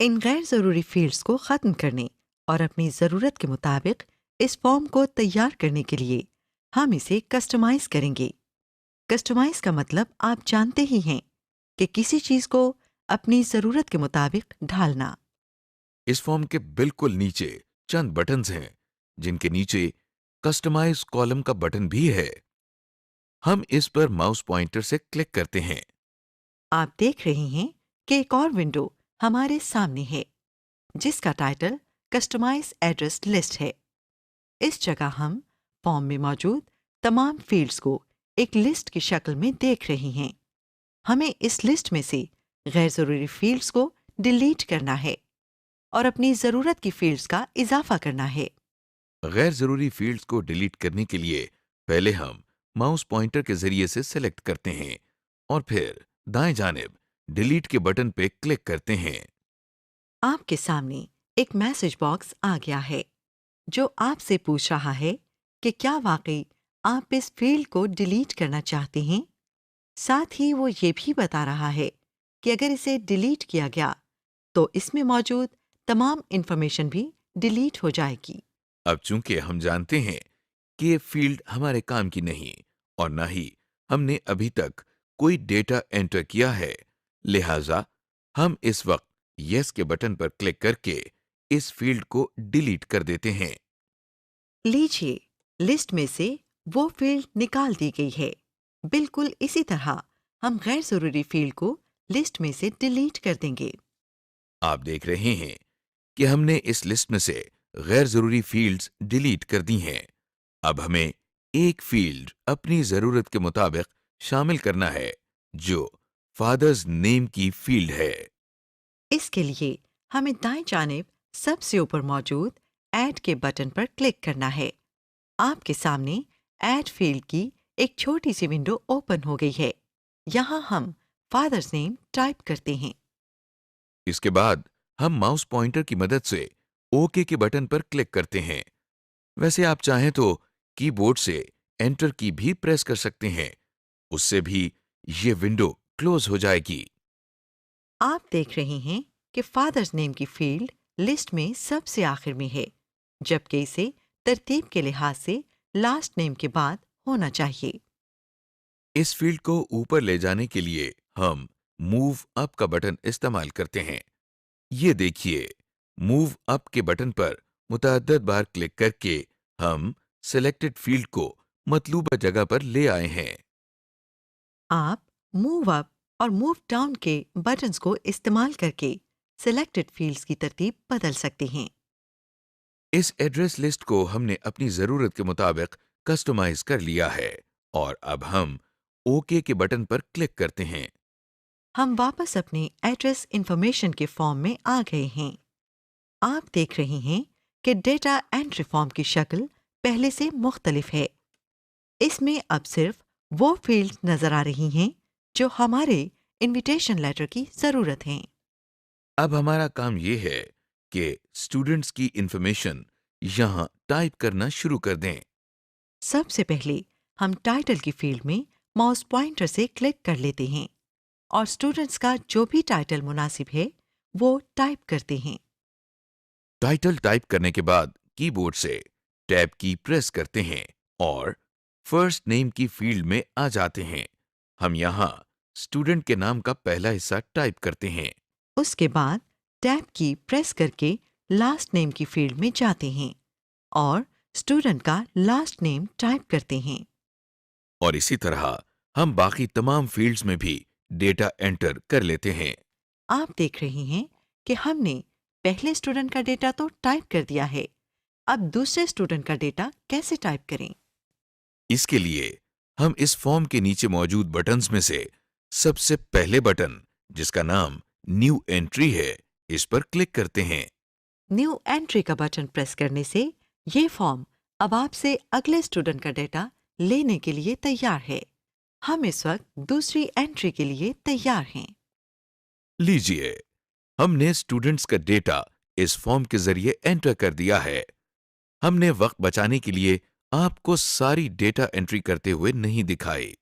ان غیر ضروری فیلڈز کو ختم کرنے اور اپنی ضرورت کے مطابق اس فارم کو تیار کرنے کے لیے ہم اسے کسٹمائز کریں گے۔ کسٹمائز کا مطلب آپ جانتے ہی ہیں کہ کسی چیز کو اپنی ضرورت کے مطابق ڈھالنا۔ اس فارم کے بالکل نیچے چند بٹنز ہیں جن کے نیچے کسٹمائز کالم کا بٹن بھی ہے۔ ہم اس پر ماؤس پوائنٹر سے کلک کرتے ہیں۔ آپ دیکھ رہے ہیں کہ ایک اور ونڈو ہمارے سامنے ہے جس کا ٹائٹل کسٹمائز ایڈریس لسٹ ہے۔ اس جگہ ہم فارم میں موجود تمام فیلڈز کو ایک لسٹ کی شکل میں دیکھ رہے ہیں۔ ہمیں اس لسٹ میں سے غیر ضروری فیلڈز کو ڈیلیٹ کرنا ہے اور اپنی ضرورت کی فیلڈز کا اضافہ کرنا ہے۔ غیر ضروری فیلڈز کو ڈیلیٹ کرنے کے لیے پہلے ہم ماؤس پوائنٹر کے ذریعے سے سلیکٹ کرتے ہیں اور پھر دائیں جانب ڈیلیٹ کے بٹن پہ کلک کرتے ہیں۔ آپ کے سامنے ایک میسج باکس آ گیا ہے جو آپ سے پوچھ رہا ہے کہ کیا واقعی آپ اس فیلڈ کو ڈیلیٹ کرنا چاہتے ہیں۔ ساتھ ہی وہ یہ بھی بتا رہا ہے کہ اگر اسے ڈیلیٹ کیا گیا تو اس میں موجود تمام انفارمیشن بھی ڈیلیٹ ہو جائے گی۔ اب چونکہ ہم جانتے ہیں کہ یہ فیلڈ ہمارے کام کی نہیں اور نہ ہی ہم نے ابھی تک کوئی ڈیٹا انٹر کیا ہے، لہٰذا ہم اس وقت یس کے بٹن پر کلک کر کے اس فیلڈ کو ڈیلیٹ کر دیتے ہیں۔ لیجیے لسٹ میں سے وہ فیلڈ نکال دی گئی ہے۔ بالکل اسی طرح ہم غیر ضروری فیلڈ کو لسٹ میں سے ڈیلیٹ کر دیں گے۔ آپ دیکھ رہے ہیں کہ ہم نے اس لسٹ میں سے غیر ضروری فیلڈز ڈیلیٹ کر دی ہیں۔ اب ہمیں ایک فیلڈ اپنی ضرورت کے مطابق شامل کرنا ہے جو فادرز نیم کی فیلڈ ہے۔ اس کے لیے ہمیں دائیں جانب سب سے اوپر موجود ایڈ کے بٹن پر کلک کرنا ہے۔ آپ کے سامنے ایڈ فیلڈ کی ایک چھوٹی سی ونڈو اوپن ہو گئی ہے۔ یہاں ہم فادرز نیم ٹائپ کرتے ہیں۔ اس کے بعد ہم ماؤس پوائنٹر کی مدد سے اوکے کے بٹن پر کلک کرتے ہیں۔ ویسے آپ چاہیں تو کی بورڈ سے انٹر کی بھی پریس کر سکتے ہیں، اس سے بھی یہ ونڈو کلوز ہو جائے گی۔ آپ دیکھ رہے ہیں کہ فادرز نیم کی فیلڈ لسٹ میں سب سے آخر میں ہے، جبکہ اسے ترتیب کے لحاظ سے لاسٹ نیم کے بعد ہونا چاہیے۔ اس فیلڈ کو اوپر لے جانے کے لیے ہم موو اپ کا بٹن استعمال کرتے ہیں۔ یہ دیکھیے، موو اپ کے بٹن پر متعدد بار کلک کر کے ہم سلیکٹڈ فیلڈ کو مطلوبہ جگہ پر لے آئے ہیں۔ آپ موو اپ اور موو ڈاؤن کے بٹنز کو استعمال کر کے سلیکٹڈ فیلڈز کی ترتیب بدل سکتے ہیں۔ اس ایڈریس لسٹ کو ہم نے اپنی ضرورت کے مطابق کسٹمائز کر لیا ہے اور اب ہم اوکے کے بٹن پر کلک کرتے ہیں۔ ہم واپس اپنے ایڈریس انفارمیشن کے فارم میں آ گئے ہیں۔ آپ دیکھ رہے ہیں کہ ڈیٹا انٹری فارم کی شکل پہلے سے مختلف ہے۔ اس میں اب صرف وہ فیلڈ نظر آ رہی ہیں جو ہمارے انویٹیشن لیٹر کی ضرورت ہیں۔ اب ہمارا کام یہ ہے کہ اسٹوڈنٹس کی انفارمیشن یہاں ٹائپ کرنا شروع کر دیں۔ سب سے پہلے ہم ٹائٹل کی فیلڈ میں ماؤس پوائنٹر سے کلک کر لیتے ہیں اور اسٹوڈنٹس کا جو بھی ٹائٹل مناسب ہے وہ ٹائپ کرتے ہیں۔ ٹائٹل ٹائپ کرنے کے بعد کی بورڈ سے ٹیب کی پریس کرتے ہیں اور فرسٹ نیم کی فیلڈ میں آ جاتے ہیں۔ ہم یہاں اسٹوڈنٹ کے نام کا پہلا حصہ ٹائپ کرتے ہیں۔ اس کے بعد ٹیب کی پریس کر کے لاسٹ نیم کی فیلڈ میں جاتے ہیں اور اسٹوڈنٹ کا لاسٹ نیم ٹائپ کرتے ہیں۔ اور اسی طرح ہم باقی تمام فیلڈز میں بھی ڈیٹا انٹر کر لیتے ہیں۔ آپ دیکھ رہے ہیں کہ ہم نے پہلے اسٹوڈنٹ کا ڈیٹا تو ٹائپ کر دیا ہے، اب دوسرے اسٹوڈنٹ کا ڈیٹا کیسے ٹائپ کریں؟ اس کے لیے ہم اس فارم کے نیچے موجود بٹنز میں سے سب سے پہلے بٹن جس کا نام نیو انٹری ہے، اس پر کلک کرتے ہیں۔ نیو انٹری کا بٹن پریس کرنے سے یہ فارم اب آپ سے اگلے اسٹوڈنٹ کا ڈیٹا لینے کے لیے تیار ہے۔ ہم اس وقت دوسری انٹری کے لیے تیار ہیں۔ لیجئے، ہم نے اسٹوڈنٹس کا ڈیٹا اس فارم کے ذریعے انٹر کر دیا ہے۔ ہم نے وقت بچانے کے لیے آپ کو ساری ڈیٹا انٹری کرتے ہوئے نہیں دکھائے۔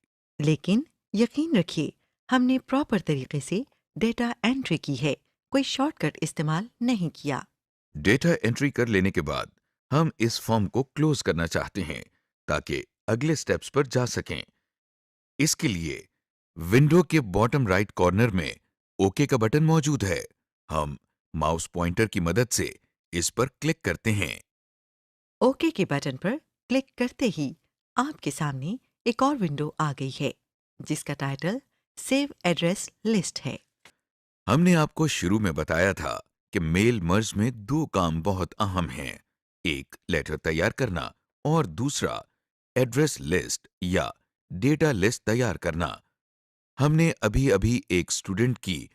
لیکن یقین رکھیے ہم نے پراپر طریقے سے ڈیٹا انٹری کی ہے، کوئی شارٹ کٹ استعمال نہیں کیا۔ ڈیٹا انٹری کر لینے کے بعد ہم اس فارم کو کلوز کرنا چاہتے ہیں تاکہ اگلے سٹیپس پر جا سکیں۔ اس کے لیے ونڈو کے باٹم رائٹ کارنر میں اوکے کا بٹن موجود ہے۔ ہم ماؤس پوائنٹر کی مدد سے اس پر کلک کرتے ہیں۔ اوکے کے بٹن پر کلک کرتے ہی آپ کے سامنے ایک اور ونڈو آ گئی ہے جس کا ٹائٹل سیو ایڈریس لسٹ ہے۔ ہم نے آپ کو شروع میں بتایا تھا کہ میل مرج میں دو کام بہت اہم ہیں، ایک لیٹر تیار کرنا اور دوسرا ایڈریس لسٹ یا ڈیٹا لسٹ تیار کرنا۔ ہم نے ابھی ایک اسٹوڈنٹ کی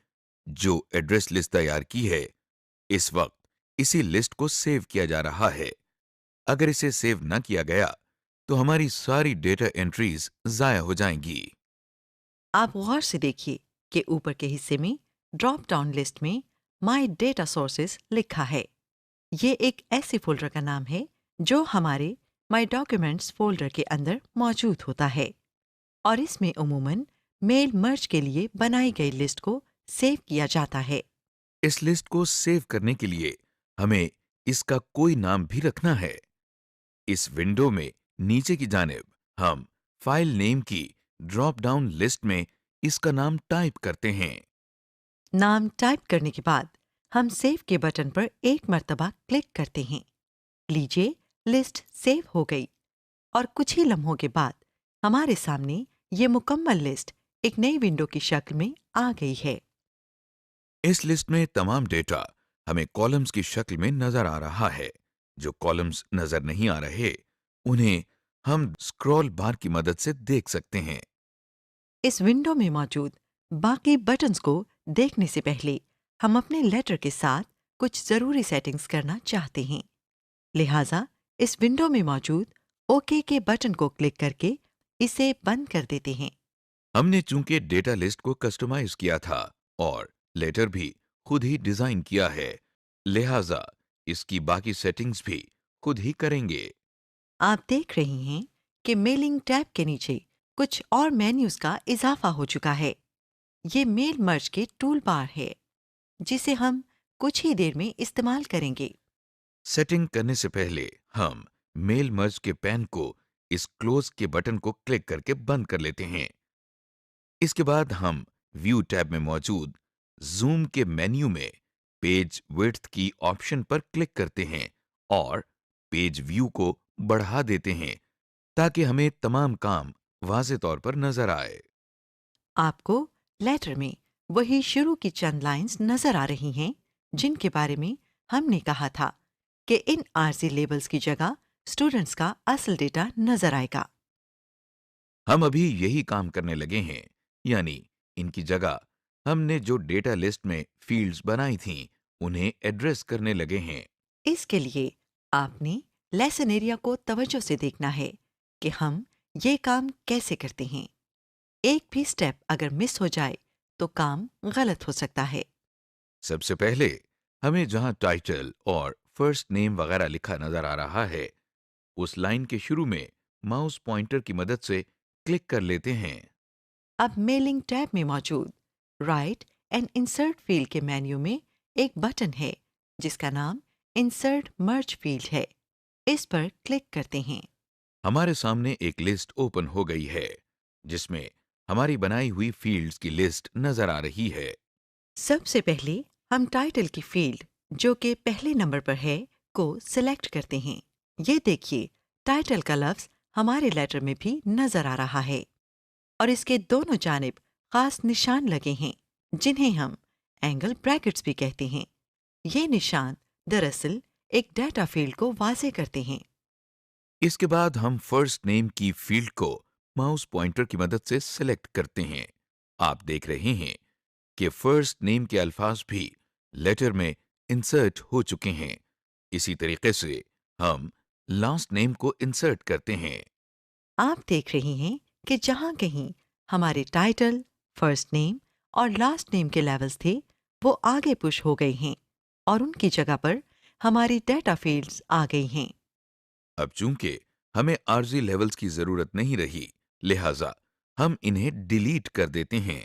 جو ایڈریس لسٹ تیار کی ہے۔ اس وقت اسی لسٹ کو سیو کیا جا رہا ہے۔ اگر اسے سیو نہ کیا گیا تو ہماری ساری ڈیٹا انٹریز ضائع ہو جائیں گی۔ آپ غور سے دیکھیے کہ اوپر کے حصے میں ڈراپ ڈاؤن لسٹ میں مائی ڈیٹا سورسز لکھا ہے۔ یہ ایک ایسی فولڈر کا نام ہے جو ہمارے مائی ڈاکیومنٹس فولڈر کے اندر موجود ہوتا ہے، اور اس میں عموماً میل مرج کے لیے بنائی گئی لسٹ کو سیو کیا جاتا ہے۔ اس لسٹ کو سیو کرنے کے لیے ہمیں اس کا کوئی نام بھی رکھنا ہے۔ اس ونڈو میں نیچے کی جانب ہم فائل نیم کی ڈراپ ڈاؤن لسٹ میں اس کا نام ٹائپ کرتے ہیں۔ نام ٹائپ کرنے کے بعد ہم سیو کے بٹن پر ایک مرتبہ کلک کرتے ہیں۔ لیجیے لسٹ سیو ہو گئی، اور کچھ ہی لمحوں کے بعد ہمارے سامنے یہ مکمل لسٹ ایک نئی ونڈو کی شکل میں آ گئی ہے۔ اس لسٹ میں تمام ڈیٹا ہمیں کالمز کی شکل میں نظر آ رہا ہے۔ جو کالمز نظر نہیں آ رہے انہیں ہم اسکرول بار کی مدد سے دیکھ سکتے ہیں۔ اس ونڈو میں موجود باقی بٹنز کو دیکھنے سے پہلے ہم اپنے لیٹر کے ساتھ کچھ ضروری سیٹنگز کرنا چاہتے ہیں، لہٰذا اس ونڈو میں موجود اوکے کے بٹن کو کلک کر کے اسے بند کر دیتے ہیں۔ ہم نے چونکہ ڈیٹا لسٹ کو کسٹمائز کیا تھا اور لیٹر بھی خود ہی ڈیزائن کیا ہے، لہٰذا اس کی باقی سیٹنگز بھی خود ہی کریں گے۔ آپ دیکھ رہے ہیں کہ میلنگ ٹیب کے نیچے کچھ اور مینیوز کا اضافہ ہو چکا ہے۔ یہ میل مرج کے ٹول بار ہے جسے ہم کچھ ہی دیر میں استعمال کریں گے۔ سیٹنگ کرنے سے پہلے ہم میل مرج کے پین کو اس کلوز کے بٹن کو کلک کر کے بند کر لیتے ہیں۔ اس کے بعد ہم ویو ٹیب میں موجود زوم کے مینیو میں پیج وڈتھ کی آپشن پر کلک کرتے ہیں اور پیج ویو کو بڑھا دیتے ہیں تاکہ ہمیں تمام کام واضح طور پر نظر آئے۔ آپ کو لیٹر میں وہی شروع کی چند لائنز نظر آ رہی ہیں جن کے بارے میں ہم نے کہا تھا کہ ان عارضی لیبلز کی جگہ اسٹوڈنٹس کا اصل ڈیٹا نظر آئے گا۔ ہم ابھی یہی کام کرنے لگے ہیں، یعنی ان کی جگہ ہم نے جو ڈیٹا لسٹ میں فیلڈز بنائی تھیں انہیں ایڈریس کرنے لگے ہیں۔ اس کے لیے آپ نے لیسن ایریا کو توجہ سے دیکھنا ہے کہ ہم یہ کام کیسے کرتے ہیں۔ ایک بھی سٹیپ اگر مس ہو جائے تو کام غلط ہو سکتا ہے۔ سب سے پہلے ہمیں جہاں ٹائٹل اور فرسٹ نیم وغیرہ لکھا نظر آ رہا ہے اس لائن کے شروع میں ماؤس پوائنٹر کی مدد سے کلک کر لیتے ہیں۔ اب میلنگ ٹیب میں موجود رائٹ اینڈ انسرٹ فیلڈ کے مینیو میں ایک بٹن ہے جس کا نام انسرٹ مرج فیلڈ ہے۔ اس پر کلک کرتے ہیں۔ ہمارے سامنے ایک لسٹ اوپن ہو گئی ہے جس میں ہماری بنائی ہوئی فیلڈز کی لسٹ نظر آ رہی ہے۔ سب سے پہلے ہم ٹائٹل کی فیلڈ جو کہ پہلے نمبر پر ہے کو سلیکٹ کرتے ہیں۔ یہ دیکھیے ٹائٹل کا لفظ ہمارے لیٹر میں بھی نظر آ رہا ہے، اور اس کے دونوں جانب خاص نشان لگے ہیں جنہیں ہم اینگل بریکٹس بھی کہتے ہیں۔ یہ نشان دراصل ایک ڈیٹا فیلڈ کو واضح کرتے ہیں۔ اس کے بعد ہم فرسٹ نیم کی فیلڈ کو ماؤس پوائنٹر کی مدد سے سلیکٹ کرتے ہیں۔ آپ دیکھ رہے ہیں کہ فرسٹ نیم کے الفاظ بھی لیٹر میں انسرٹ ہو چکے ہیں۔ اسی طریقے سے ہم لاسٹ نیم کو انسرٹ کرتے ہیں۔ آپ دیکھ رہے ہیں کہ جہاں کہیں ہمارے ٹائٹل، فرسٹ نیم اور لاسٹ نیم کے لیولز تھے وہ آگے پش ہو گئے ہیں، اور ان کی جگہ پر ہماری ڈیٹا فیلڈز آ گئی ہیں۔ اب چونکہ ہمیں عارضی لیولز کی ضرورت نہیں رہی، لہٰذا ہم انہیں ڈیلیٹ کر دیتے ہیں۔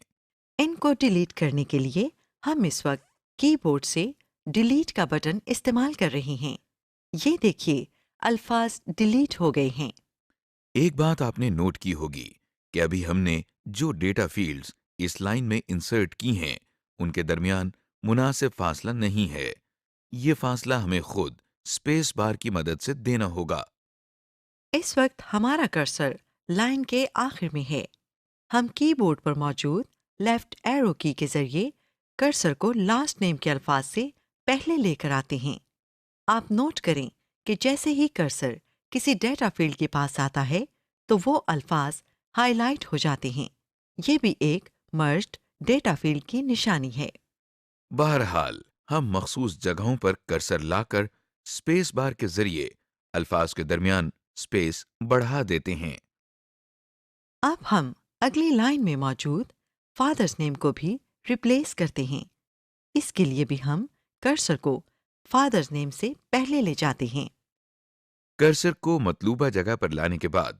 ان کو ڈیلیٹ کرنے کے لیے ہم اس وقت کی بورڈ سے ڈیلیٹ کا بٹن استعمال کر رہے ہیں۔ یہ دیکھیے الفاظ ڈیلیٹ ہو گئے ہیں۔ ایک بات آپ نے نوٹ کی ہوگی کہ ابھی ہم نے جو ڈیٹا فیلڈز اس لائن میں انسرٹ کی ہیں ان کے درمیان مناسب فاصلہ نہیں ہے۔ یہ فاصلہ ہمیں خود اسپیس بار کی مدد سے دینا ہوگا۔ اس وقت ہمارا کرسر لائن کے آخر میں ہے۔ ہم کی بورڈ پر موجود لیفٹ ایرو کی کے ذریعے کرسر کو لاسٹ نیم کے الفاظ سے پہلے لے کر آتے ہیں۔ آپ نوٹ کریں کہ جیسے ہی کرسر کسی ڈیٹا فیلڈ کے پاس آتا ہے تو وہ الفاظ ہائی لائٹ ہو جاتے ہیں۔ یہ بھی ایک مرجڈ ڈیٹا فیلڈ کی نشانی ہے۔ بہرحال ہم مخصوص جگہوں پر کرسر لا کر اسپیس بار کے ذریعے الفاظ کے درمیان اسپیس بڑھا دیتے ہیں۔ اب ہم اگلی لائن میں موجود فادرز نیم کو بھی ریپلیس کرتے ہیں۔ اس کے لیے بھی ہم کرسر کو فادرز نیم سے پہلے لے جاتے ہیں۔ کرسر کو مطلوبہ جگہ پر لانے کے بعد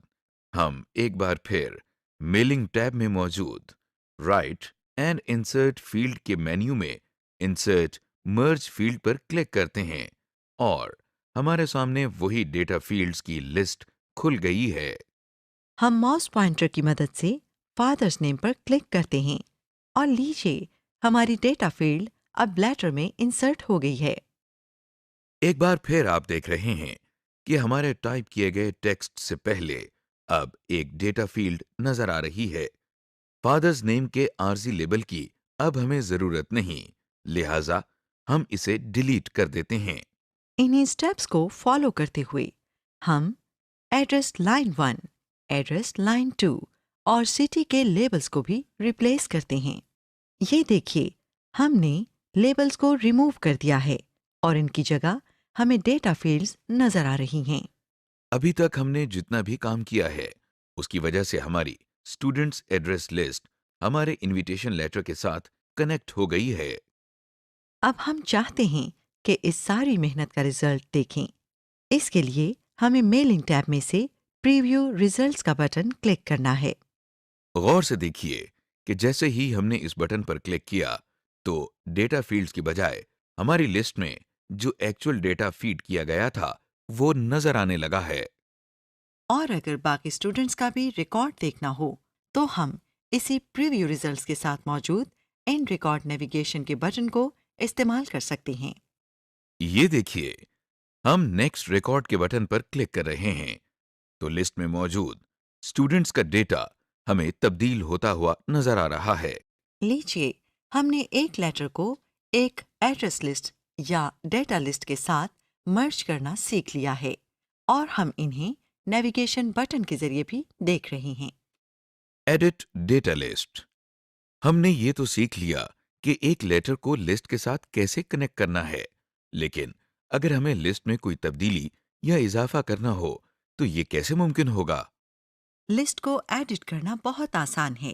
ہم ایک بار پھر میلنگ ٹیب میں موجود رائٹ اینڈ انسرٹ فیلڈ کے مینیو میں انسرٹ مرج فیلڈ پر کلک کرتے ہیں اور ہمارے سامنے وہی ڈیٹا فیلڈز کی لسٹ کھل گئی ہے۔ ہم ماؤس پوائنٹر کی مدد سے فادرز نیم پر کلک کرتے ہیں اور لیجیے ہماری ڈیٹا فیلڈ اب لیٹر میں انسرٹ ہو گئی ہے۔ ایک بار پھر آپ دیکھ رہے ہیں کہ ہمارے ٹائپ کیے گئے ٹیکسٹ سے پہلے اب ایک ڈیٹا فیلڈ نظر آ رہی ہے۔ فادرز نیم کے عارضی لیبل کی اب ہمیں ضرورت نہیں، لہٰذا ہم اسے ڈیلیٹ کر دیتے ہیں۔ انہیں سٹیپس کو فالو کرتے ہوئے ہم ایڈریس لائن 1، ایڈریس لائن 2 اور سٹی کے لیبلز کو بھی ریپلیس کرتے ہیں۔ یہ دیکھیے ہم نے لیبلز کو ریموو کر دیا ہے اور ان کی جگہ ہمیں ڈیٹا فیلڈز نظر آ رہی ہیں۔ ابھی تک ہم نے جتنا بھی کام کیا ہے اس کی وجہ سے ہماری اسٹوڈنٹس ایڈریس لسٹ ہمارے انویٹیشن لیٹر کے ساتھ کنیکٹ ہو گئی ہے۔ اب ہم چاہتے ہیں کہ اس ساری محنت کا رزلٹ دیکھیں۔ اس کے لیے ہمیں میلنگ ٹیب میں سے پریویو ریزلٹس کا بٹن کلک کرنا ہے۔ غور سے دیکھیے کہ جیسے ہی ہم نے اس بٹن پر کلک کیا تو ڈیٹا فیلڈز کی بجائے ہماری لسٹ میں جو ایکچوئل ڈیٹا فیڈ کیا گیا تھا وہ نظر آنے لگا ہے۔ اور اگر باقی اسٹوڈنٹس کا بھی ریکارڈ دیکھنا ہو تو ہم اسی پریویو ریزلٹس کے ساتھ موجود ان ریکارڈ نیویگیشن کے بٹن کو استعمال کر سکتے ہیں۔ یہ دیکھیے ہم نیکسٹ ریکارڈ کے بٹن پر کلک کر رہے ہیں تو لسٹ میں موجود اسٹوڈنٹس کا ڈیٹا ہمیں تبدیل ہوتا ہوا نظر آ رہا ہے۔ لیجیے ہم نے ایک لیٹر کو ایک ایڈریس لسٹ یا ڈیٹا لسٹ کے ساتھ مرج کرنا سیکھ لیا ہے اور ہم انہیں نیویگیشن بٹن کے ذریعے بھی دیکھ رہے ہیں۔ ایڈٹ ڈیٹا لسٹ، ہم نے یہ تو سیکھ لیا کہ ایک لیٹر کو لسٹ کے ساتھ کیسے کنیکٹ کرنا ہے، لیکن اگر ہمیں لسٹ میں کوئی تبدیلی یا اضافہ کرنا ہو تو یہ کیسے ممکن ہوگا؟ لسٹ کو ایڈٹ کرنا بہت آسان ہے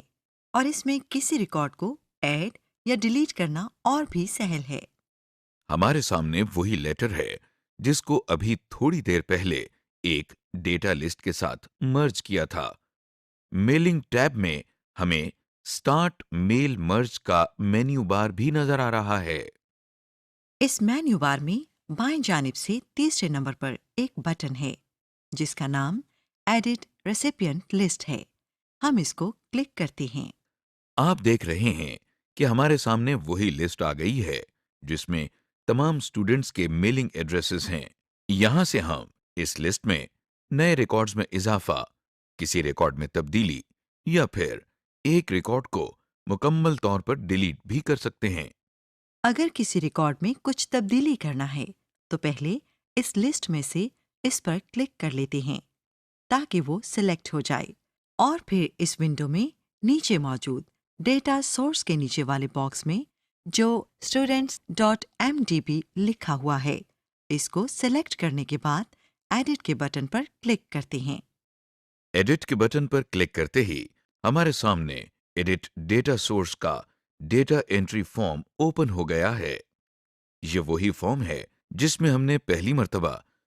اور اس میں کسی ریکارڈ کو ایڈ یا ڈیلیٹ کرنا اور بھی سہل ہے۔ ہمارے سامنے وہی لیٹر ہے جس کو ابھی تھوڑی دیر پہلے ایک ڈیٹا لسٹ کے ساتھ مرج کیا تھا۔ میلنگ ٹیب میں ہمیں اسٹارٹ میل مرج کا مینیو بار بھی نظر آ رہا ہے۔ اس مینیو بار میں بائیں جانب سے تیسرے نمبر پر ایک بٹن ہے جس کا نام ایڈٹ ریسیپینٹ لسٹ ہے۔ ہم اس کو کلک کرتے ہیں۔ آپ دیکھ رہے ہیں کہ ہمارے سامنے وہی لسٹ آ گئی ہے جس میں تمام اسٹوڈنٹس کے میلنگ ایڈریسز ہیں۔ یہاں سے ہم اس لسٹ میں نئے ریکارڈز میں اضافہ، کسی ریکارڈ میں تبدیلی یا پھر ایک ریکارڈ کو مکمل طور پر ڈیلیٹ بھی کر سکتے ہیں۔ اگر کسی ریکارڈ میں کچھ تبدیلی کرنا ہے تو پہلے اس لسٹ میں سے اس پر کلک کر لیتے ہیں تاکہ وہ سلیکٹ ہو جائے اور پھر اس ونڈو میں نیچے موجود ڈیٹا سورس کے نیچے والے باکس میں جو students.mdb لکھا ہوا ہے اس کو سلیکٹ کرنے کے بعد ایڈٹ کے بٹن پر کلک کرتے ہیں۔ ایڈٹ کے بٹن پر کلک کرتے ہی ہمارے سامنے ایڈٹ ڈیٹا سورس کا ڈیٹا انٹری فارم اوپن ہو گیا ہے۔ یہ وہی فارم ہے جس میں ہم نے پہلی مرتبہ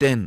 10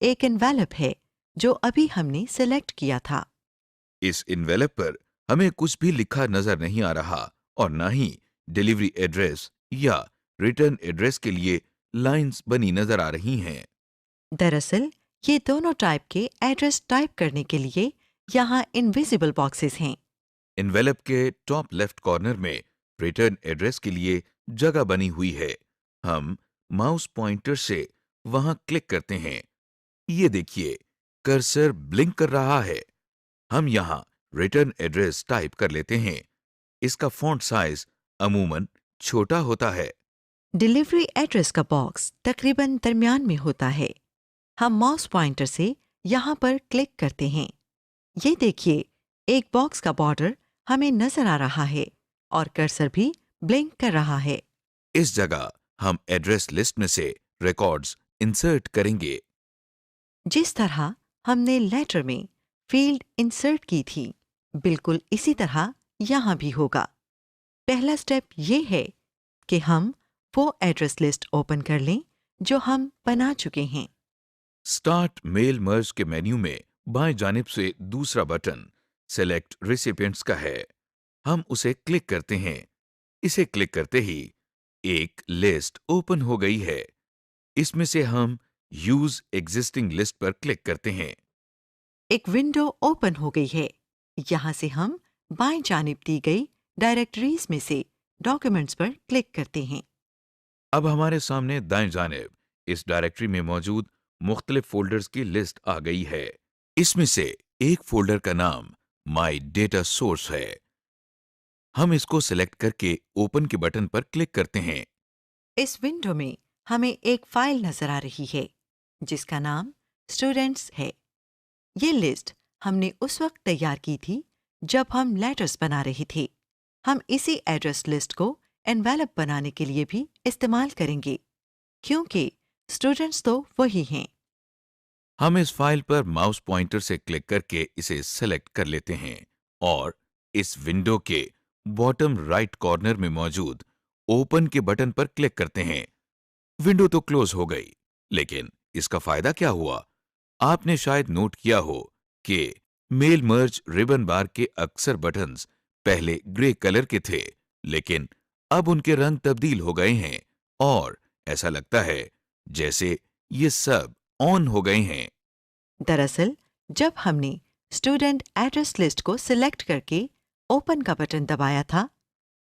ایک انویلپ ہے جو ابھی ہم نے سلیکٹ کیا تھا۔ اس انویلپ پر ہمیں کچھ بھی لکھا نظر نہیں آ رہا اور نہ ہی ڈیلیوری ایڈریس یا ریٹرن ایڈریس کے لیے لائنز بنی نظر آ رہی ہیں۔ دراصل یہ دونوں ٹائپ کے ایڈریس ٹائپ کرنے کے لیے یہاں انویزیبل باکسز ہیں۔ انویلپ کے ٹاپ لیفٹ کارنر میں ریٹرن ایڈریس کے لیے جگہ بنی ہوئی ہے۔ ہم ماؤس پوائنٹر سے وہاں کلک کرتے ہیں۔ یہ دیکھیے کرسر بلنک کر رہا ہے۔ ہم یہاں ریٹرن ایڈریس ٹائپ کر لیتے ہیں۔ اس کا فونٹ سائز عموماً چھوٹا ہوتا ہے۔ ڈیلیوری ایڈریس کا باکس تقریباً درمیان میں ہوتا ہے۔ ہم ماؤس پوائنٹر سے یہاں پر کلک کرتے ہیں۔ یہ دیکھیے ایک باکس کا بارڈر ہمیں نظر آ رہا ہے اور کرسر بھی بلنک کر رہا ہے۔ اس جگہ ہم ایڈریس لسٹ میں سے ریکارڈز انسرٹ کریں گے۔ جس طرح ہم نے لیٹر میں فیلڈ انسرٹ کی تھی، بالکل اسی طرح یہاں بھی ہوگا۔ پہلا سٹیپ یہ ہے کہ ہم وہ ایڈریس لسٹ اوپن کر لیں جو ہم بنا چکے ہیں۔ اسٹارٹ میل مرج کے مینیو میں بائیں جانب سے دوسرا بٹن سلیکٹ ریسیپینٹس کا ہے۔ ہم اسے کلک کرتے ہیں۔ اسے کلک کرتے ہی ایک لسٹ اوپن ہو گئی ہے۔ اس میں سے ہم یوز ایگزسٹنگ لسٹ پر کلک کرتے ہیں۔ ایک ونڈو اوپن ہو گئی ہے۔ یہاں سے ہم بائیں جانب دی گئی ڈائریکٹریز میں سے ڈاکیومنٹس پر کلک کرتے ہیں۔ اب ہمارے سامنے دائیں جانب اس ڈائریکٹری میں موجود مختلف فولڈرز کی لسٹ آ گئی ہے۔ اس میں سے ایک فولڈر کا نام مائی ڈیٹا سورس ہے۔ ہم اس کو سلیکٹ کر کے اوپن کے بٹن پر کلک کرتے ہیں۔ اس ونڈو میں ہمیں ایک فائل نظر آ رہی ہے جس کا نام اسٹوڈینٹس ہے۔ یہ لسٹ ہم نے اس وقت تیار کی تھی جب ہم لیٹرز بنا رہے تھے۔ ہم اسی ایڈریس لسٹ کو انویلپ بنانے کے لیے بھی استعمال کریں گے کیونکہ اسٹوڈینٹس تو وہی ہیں۔ ہم اس فائل پر ماؤس پوائنٹر سے کلک کر کے اسے سلیکٹ کر لیتے ہیں اور اس ونڈو کے باٹم رائٹ کارنر میں موجود اوپن کے بٹن پر کلک کرتے ہیں۔ ونڈو تو کلوز ہو گئی، لیکن اس کا فائدہ کیا ہوا؟ آپ نے شاید نوٹ کیا ہو کہ میل مرج ریبن بار کے اکثر بٹنز پہلے گرے کلر کے تھے، لیکن اب ان کے رنگ تبدیل ہو گئے ہیں اور ایسا لگتا ہے جیسے یہ سب آن ہو گئے ہیں۔ دراصل جب ہم نے اسٹوڈنٹ ایڈریس لسٹ کو سلیکٹ کر کے اوپن کا بٹن دبایا تھا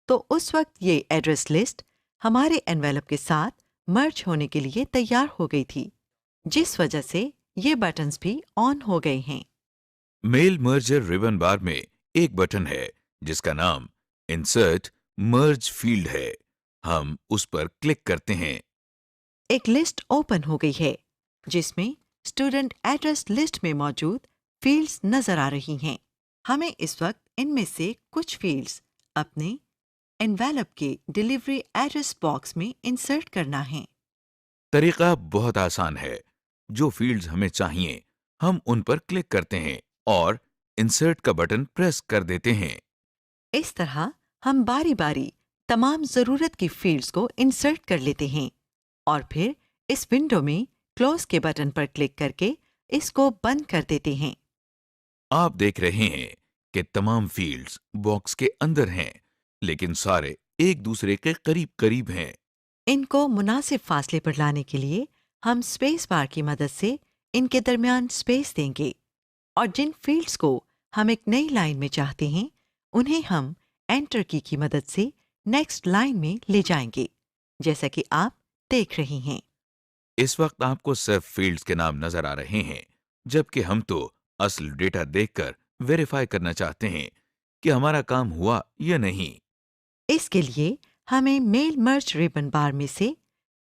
تو اس وقت یہ ایڈریس لسٹ ہمارے انویلپ کے ساتھ مرج ہونے کے لیے تیار ہو گئی تھی، جس وجہ سے یہ بٹنز بھی آن ہو گئے ہیں۔ میل مرجر ریبن بار میں ایک بٹن ہے جس کا نام انسرٹ مرج فیلڈ ہے۔ ہم اس پر کلک کرتے ہیں۔ ایک لسٹ اوپن ہو گئی ہے جس میں اسٹوڈنٹ ایڈریس لسٹ میں موجود فیلڈز نظر آ رہی ہیں۔ ہمیں اس وقت ان میں سے کچھ فیلڈز اپنے انویلپ کے ڈیلیوری ایڈریس باکس میں انسرٹ کرنا ہے۔ طریقہ بہت آسان ہے۔ جو فیلڈز ہمیں چاہیے ہم ان پر کلک کرتے ہیں اور انسرٹ کا بٹن پریس کر دیتے ہیں۔ اس طرح ہم باری باری تمام ضرورت کی فیلڈز کو انسرٹ کر لیتے ہیں اور پھر اس ونڈو میں کلوز کے بٹن پر کلک کر کے اس کو بند کر دیتے ہیں۔ آپ دیکھ رہے ہیں کہ تمام فیلڈز باکس کے اندر ہیں، لیکن سارے ایک دوسرے کے قریب قریب ہیں۔ ان کو مناسب فاصلے پر لانے کے لیے ہم اسپیس بار کی مدد سے ان کے درمیان اسپیس دیں گے اور جن فیلڈز کو ہم ایک نئی لائن میں چاہتے ہیں انہیں ہم انٹر کی مدد سے نیکسٹ لائن میں لے جائیں گے، جیسا کہ آپ دیکھ رہے ہیں۔ اس وقت آپ کو صرف فیلڈز کے نام نظر آ رہے ہیں، جبکہ ہم تو اصل ڈیٹا دیکھ کر ویریفائی کرنا چاہتے ہیں کہ ہمارا کام ہوا یا نہیں۔ اس کے لیے ہمیں میل مرج ریبن بار میں سے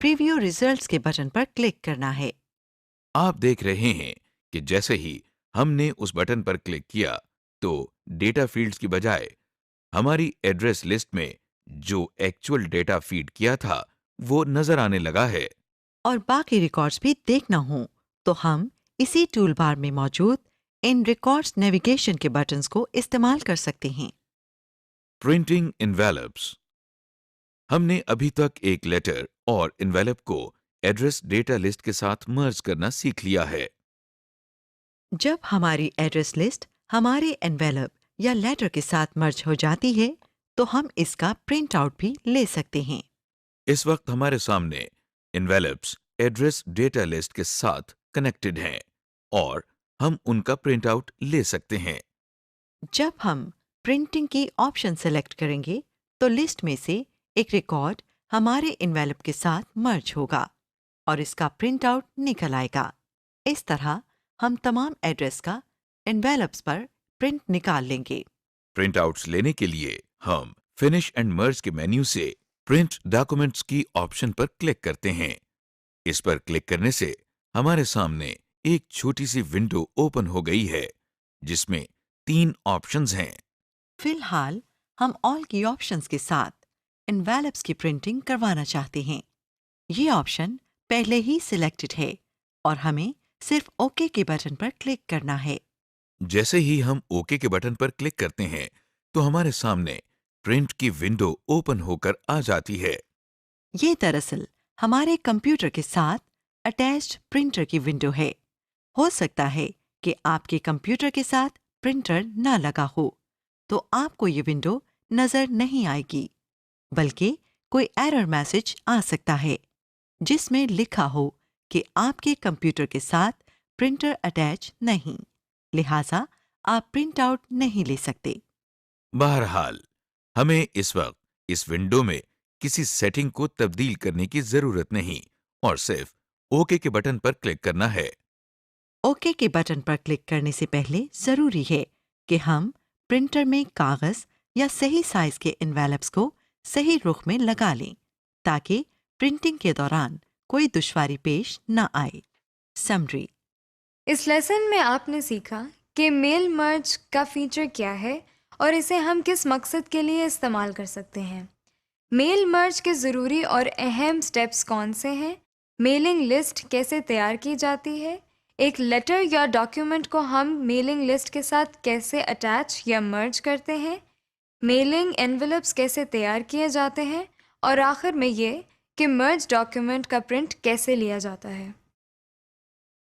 پریویو ریزلٹس کے بٹن پر کلک کرنا ہے۔ آپ دیکھ رہے ہیں کہ جیسے ہی ہم نے اس بٹن پر کلک کیا تو ڈیٹا فیلڈز کی بجائے ہماری ایڈریس لسٹ میں جو ایکچوئل ڈیٹا فیڈ کیا تھا وہ نظر آنے لگا ہے۔ اور باقی ریکارڈز بھی دیکھنا ہوں تو ہم اسی ٹول بار میں موجود ان ریکارڈز نیویگیشن کے بٹنز کو استعمال کر سکتے ہیں۔ Printing envelopes. ہم نے ابھی تک ایک لیٹر اور انویلپ کو ایڈریس ڈیٹا لسٹ کے ساتھ مرج کرنا سیکھ لیا ہے۔ جب ہماری ایڈریس لسٹ ہمارے انویلپ یا لیٹر کے ساتھ مرج ہو جاتی ہے تو ہم اس کا پرنٹ آؤٹ بھی لے سکتے ہیں۔ اس وقت ہمارے سامنے انویلپس ایڈریس ڈیٹا لسٹ کے ساتھ کنیکٹڈ ہیں اور ہم ان کا پرنٹ آؤٹ لے سکتے ہیں۔ جب ہم پرنٹنگ کی آپشن سلیکٹ کریں گے تو لسٹ میں سے ایک ریکارڈ ہمارے انویلپ کے ساتھ مرج ہوگا اور اس کا پرنٹ آؤٹ نکل آئے گا۔ اس طرح ہم تمام ایڈریس کا انویلپس پر پرنٹ نکال لیں گے۔ پرنٹ آؤٹس لینے کے لیے ہم فنش اینڈ مرج کے مینیو سے پرنٹ ڈاکومنٹس کی آپشن پر کلک کرتے ہیں۔ اس پر کلک کرنے سے ہمارے سامنے ایک چھوٹی سی ونڈو اوپن ہو گئی ہے جس میں 3 آپشنز ہیں۔ فی الحال ہم آل کی آپشنز کے ساتھ انویلپس کی پرنٹنگ کروانا چاہتے ہیں۔ یہ آپشن پہلے ہی سلیکٹڈ ہے اور ہمیں صرف اوکے کے بٹن پر کلک کرنا ہے۔ جیسے ہی ہم اوکے کے بٹن پر کلک کرتے ہیں تو ہمارے سامنے پرنٹ کی ونڈو اوپن ہو کر آ جاتی ہے۔ یہ دراصل ہمارے کمپیوٹر کے ساتھ اٹیچڈ پرنٹر کی ونڈو ہے۔ ہو سکتا ہے کہ آپ کے کمپیوٹر کے ساتھ پرنٹر نہ لگا ہو تو آپ کو یہ ونڈو نظر نہیں آئے گی، بلکہ کوئی ایرر میسج آ سکتا ہے جس میں لکھا ہو کہ آپ کے کمپیوٹر کے ساتھ پرنٹر اٹیچ نہیں، لہٰذا آپ پرنٹ آؤٹ نہیں لے سکتے۔ بہرحال ہمیں اس وقت اس ونڈو میں کسی سیٹنگ کو تبدیل کرنے کی ضرورت نہیں اور صرف اوکے کے بٹن پر کلک کرنا ہے۔ اوکے کے بٹن پر کلک کرنے سے پہلے ضروری ہے کہ ہم پرنٹر میں کاغذ یا صحیح سائز کے انویلپس کو صحیح رخ میں لگا لیں تاکہ پرنٹنگ کے دوران کوئی دشواری پیش نہ آئے۔ سمری: اس لیسن میں آپ نے سیکھا کہ میل مرج کا فیچر کیا ہے اور اسے ہم کس مقصد کے لیے استعمال کر سکتے ہیں۔ میل مرج کے ضروری اور اہم سٹیپس کون سے ہیں؟ میلنگ لسٹ کیسے تیار کی جاتی ہے؟ ایک لیٹر یا ڈاکیومنٹ کو ہم میلنگ لسٹ کے ساتھ کیسے اٹیچ یا مرج کرتے ہیں؟ میلنگ انویلپس کیسے تیار کیے جاتے ہیں؟ اور آخر میں یہ کہ مرج ڈاکیومنٹ کا پرنٹ کیسے لیا جاتا ہے۔